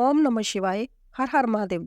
ओम नमः शिवाय। हर हर महादेव।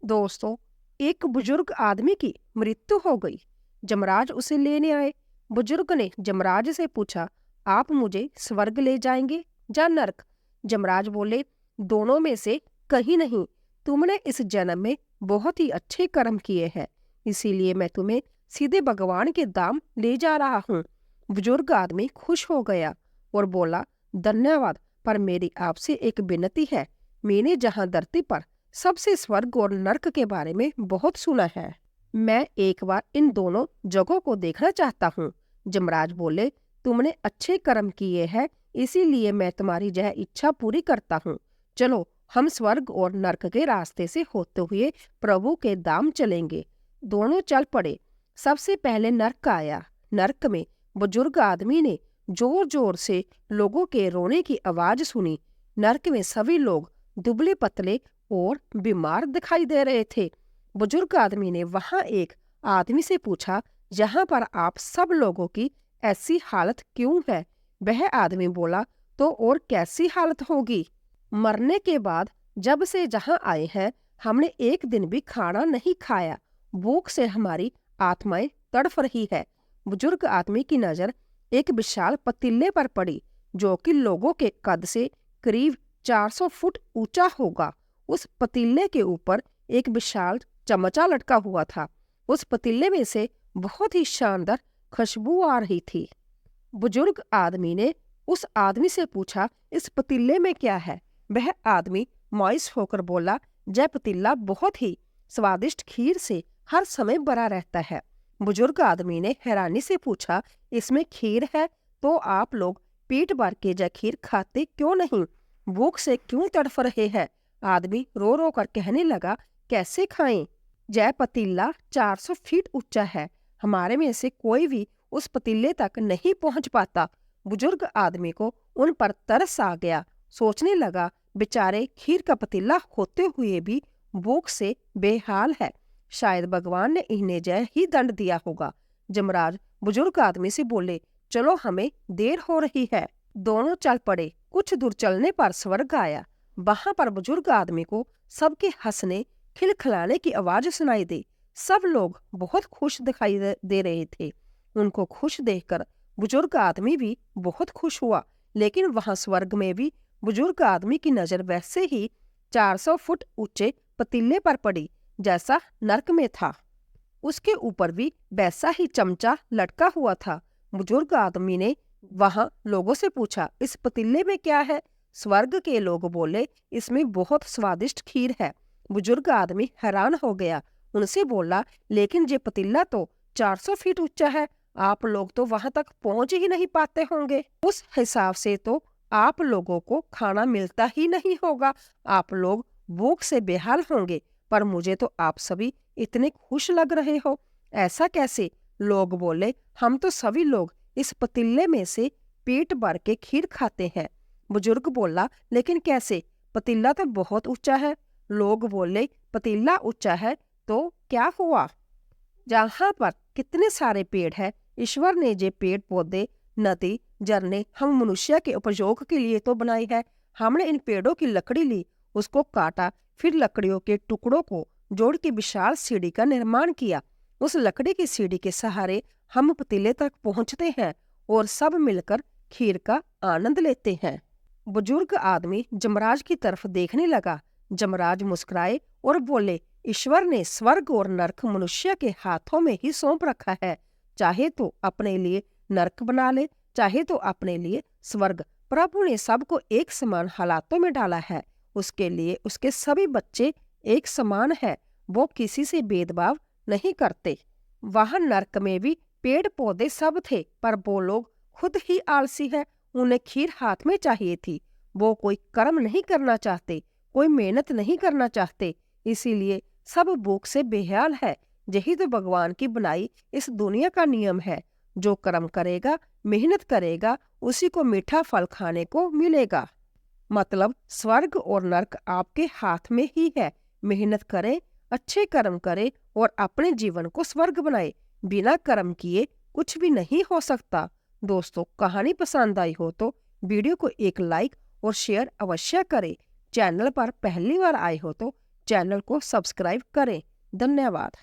दोस्तों, एक बुजुर्ग आदमी की मृत्यु हो गई। जमराज उसे लेने आए। बुजुर्ग ने जमराज से पूछा, आप मुझे स्वर्ग ले जाएंगे या नरक? जमराज बोले, दोनों में से कहीं नहीं। तुमने इस जन्म में बहुत ही अच्छे कर्म किए हैं, इसीलिए मैं तुम्हें सीधे भगवान के धाम ले जा रहा हूँ। बुजुर्ग आदमी खुश हो गया और बोला, धन्यवाद, पर मेरी आपसे एक विनती है। मैंने जहाँ धरती पर सबसे स्वर्ग और नर्क के बारे में बहुत सुना है, मैं एक बार इन दोनों जगहों को देखना चाहता हूँ। जमराज बोले, तुमने अच्छे कर्म किए हैं, इसीलिए मैं तुम्हारी यह इच्छा पूरी करता हूँ। चलो, हम स्वर्ग और नर्क के रास्ते से होते हुए प्रभु के धाम चलेंगे। दोनों चल पड़े। सबसे पहले नर्क आया। नर्क में बुजुर्ग आदमी ने जोर जोर से लोगों के रोने की आवाज सुनी। नर्क में सभी लोग दुबले पतले और बीमार दिखाई दे रहे थे। बुजुर्ग आदमी ने वहां एक आदमी से पूछा, यहाँ पर आप सब लोगों की ऐसी हालत क्यों है? वह आदमी बोला, तो और कैसी हालत होगी? मरने के बाद जब से जहाँ आए हैं, हमने एक दिन भी खाना नहीं खाया। भूख से हमारी आत्माएं तड़फ रही है। बुजुर्ग आदमी की नजर एक विशाल पतीले पर पड़ी, जो कि लोगों के कद से करीब 400 फुट ऊंचा होगा। उस पतीले के ऊपर एक विशाल चमचा लटका हुआ था। उस पतीले में से बहुत ही शानदार खुशबू आ रही थी। बुजुर्ग आदमी ने उस आदमी से पूछा, इस पतीले में क्या है? वह आदमी मायूस होकर बोला, यह पतीला बहुत ही स्वादिष्ट खीर से हर समय भरा रहता है। बुजुर्ग आदमी ने हैरानी से पूछा, इसमें खीर है तो आप लोग पेट भर के यह खीर खाते क्यों नहीं? भूख से क्यों तड़फ रहे हैं? आदमी रो रो कर कहने लगा, कैसे खाएं? यह पतीला 400 फीट ऊंचा है, हमारे में से कोई भी उस पतीले तक नहीं पहुंच पाता। बुजुर्ग आदमी को उन पर तरस आ गया। सोचने लगा, बेचारे खीर का पतीला होते हुए भी भूख से बेहाल है। शायद भगवान ने इन्हें जय ही दंड दिया होगा। जमराज बुजुर्ग आदमी से बोले, चलो, हमें देर हो रही है। दोनों चल पड़े। कुछ दूर चलने पर स्वर्ग आया। वहां पर बुजुर्ग आदमी को सबके हंसने खिलखिलाने की आवाज सुनाई दी। सब लोग बहुत खुश दिखाई दे रहे थे। उनको खुश देखकर बुजुर्ग आदमी भी बहुत खुश हुआ। लेकिन वहां स्वर्ग में भी बुजुर्ग आदमी की नजर वैसे ही 400 फुट ऊंचे पतीले पर पड़ी जैसा नर्क में था। उसके ऊपर भी वैसा ही चमचा लटका हुआ था। बुजुर्ग आदमी ने वहां लोगों से पूछा, इस पतीले में क्या है? स्वर्ग के लोग बोले, इसमें बहुत स्वादिष्ट खीर है। बुजुर्ग आदमी हैरान हो गया। उनसे बोला, लेकिन ये पतीला तो 400 फीट ऊंचा है, आप लोग तो वहां तक पहुंच ही नहीं पाते होंगे। उस हिसाब से तो आप लोगों को खाना मिलता ही नहीं होगा। आप लोग भूख से बेहाल होंगे, पर मुझे तो आप सभी इतने खुश लग रहे हो, ऐसा कैसे? लोग बोले, हम तो सभी लोग इस पतीले में से पेट भर के खीर खाते हैं। बुजुर्ग बोला, लेकिन कैसे? पतीला तो बहुत ऊंचा है। लोग बोले, पतीला ऊंचा है तो क्या हुआ? जहाँ पर कितने सारे पेड़ हैं, ईश्वर ने ये पेड़ पौधे, नदी, झरने हम मनुष्य के उपयोग के लिए तो बनाई है। हमने इन पेड़ों की लकड़ी ली, उसको काटा, फिर लकड़ियों के टुकड़ों को जोड़ के विशाल सीढ़ी का निर्माण किया। उस लकड़ी की सीढ़ी के सहारे हम पतीले तक पहुंचते हैं और सब मिलकर खीर का आनंद लेते हैं। बुजुर्ग आदमी जमराज की तरफ देखने लगा। जमराज मुस्कुराए और बोले, ईश्वर ने स्वर्ग और नरक मनुष्य के हाथों में ही सौंप रखा है। चाहे तो अपने लिए नरक बना ले, चाहे तो अपने लिए स्वर्ग। प्रभु ने सबको एक समान हालातों में डाला है। उसके लिए उसके सभी बच्चे एक समान है। वो किसी से भेदभाव नहीं करते। वहां नरक में भी पेड़ पौधे सब थे, पर वो लोग खुद ही आलसी है। उन्हें खीर हाथ में चाहिए थी। वो कोई कर्म नहीं करना चाहते, कोई मेहनत नहीं करना चाहते, इसीलिए सब भूख से बेहाल है। यही तो भगवान की बनाई इस दुनिया का नियम है। जो कर्म करेगा, मेहनत करेगा, उसी को मीठा फल खाने को मिलेगा। मतलब स्वर्ग और नरक आपके हाथ में ही है। मेहनत करें, अच्छे कर्म करें और अपने जीवन को स्वर्ग बनाए। बिना कर्म किए कुछ भी नहीं हो सकता। दोस्तों, कहानी पसंद आई हो तो वीडियो को एक लाइक और शेयर अवश्य करें। चैनल पर पहली बार आए हो तो चैनल को सब्सक्राइब करें। धन्यवाद।